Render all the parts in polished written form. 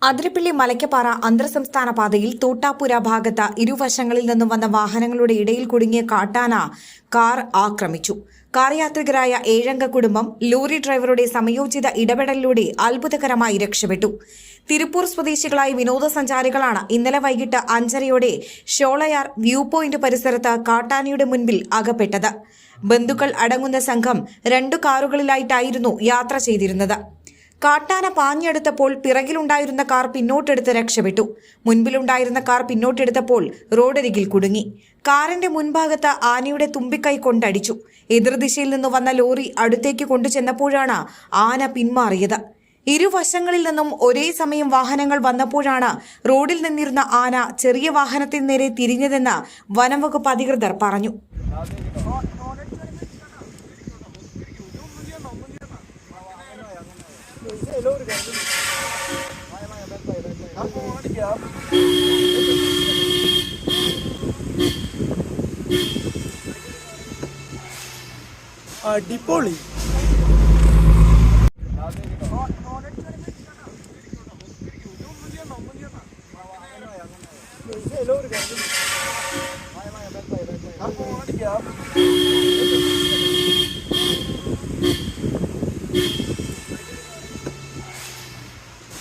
അതിരപ്പിള്ളി മലയ്ക്കപ്പാറ അന്തർസംസ്ഥാന പാതയിൽ തോട്ടാപ്പുര ഭാഗത്ത് ഇരുവശങ്ങളിൽ നിന്നും വന്ന വാഹനങ്ങളുടെ ഇടയിൽ കുടുങ്ങിയ കാട്ടാന കാർ ആക്രമിച്ചു. കാർ യാത്രികരായ 7 കുടുംബം ലോറി ഡ്രൈവറുടെ സമയോചിത ഇടപെടലിലൂടെ അത്ഭുതകരമായി രക്ഷപ്പെട്ടു. തിരുപ്പൂർ സ്വദേശികളായ വിനോദസഞ്ചാരികളാണ് ഇന്നലെ വൈകിട്ട് 5:30 ഷോളയാർ വ്യൂ പോയിന്റ് പരിസരത്ത് കാട്ടാനയുടെ മുൻപിൽ അകപ്പെട്ടത്. ബന്ധുക്കൾ അടങ്ങുന്ന സംഘം 2 കാറുകളിലായിട്ടായിരുന്നു യാത്ര ചെയ്തിരുന്നത്. കാട്ടാന പാഞ്ഞെടുത്തപ്പോൾ പിറകിലുണ്ടായിരുന്ന കാർ പിന്നോട്ടെടുത്ത് രക്ഷപ്പെട്ടു. മുൻപിലുണ്ടായിരുന്ന കാർ പിന്നോട്ടെടുത്തപ്പോൾ റോഡരികിൽ കുടുങ്ങി. കാറിന്റെ മുൻഭാഗത്ത് ആനയുടെ തുമ്പിക്കൈ കൊണ്ടടിച്ചു. എതിർദിശയിൽ നിന്ന് വന്ന ലോറി അടുത്തേക്ക് കൊണ്ടുചെന്നപ്പോഴാണ് ആന പിന്മാറിയത്. ഇരുവശങ്ങളിൽ നിന്നും ഒരേ സമയം വാഹനങ്ങൾ വന്നപ്പോഴാണ് റോഡിൽ നിന്നിരുന്ന ആന ചെറിയ വാഹനത്തിന് നേരെ തിരിഞ്ഞതെന്ന് വനംവകുപ്പ് അധികൃതർ പറഞ്ഞു. അടിപൊളി.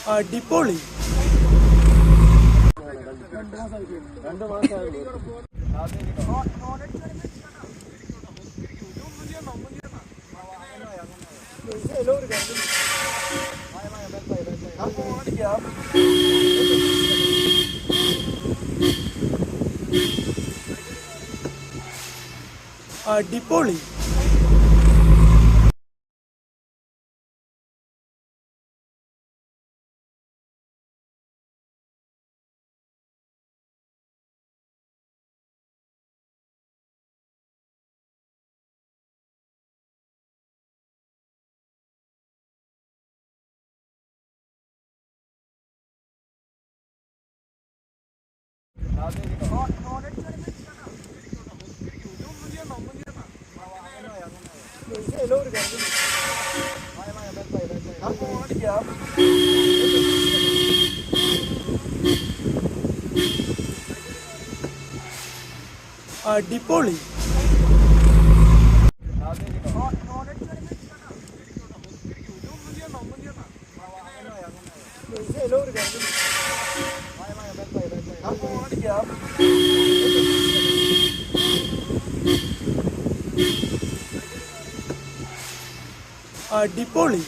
അടിപൊളി. അടിപൊളി. അടിപൊളി. അടിപൊളി.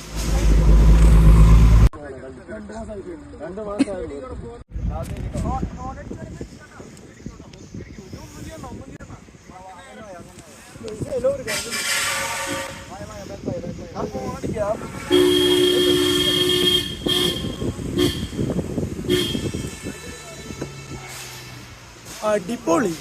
അടിപൊളി.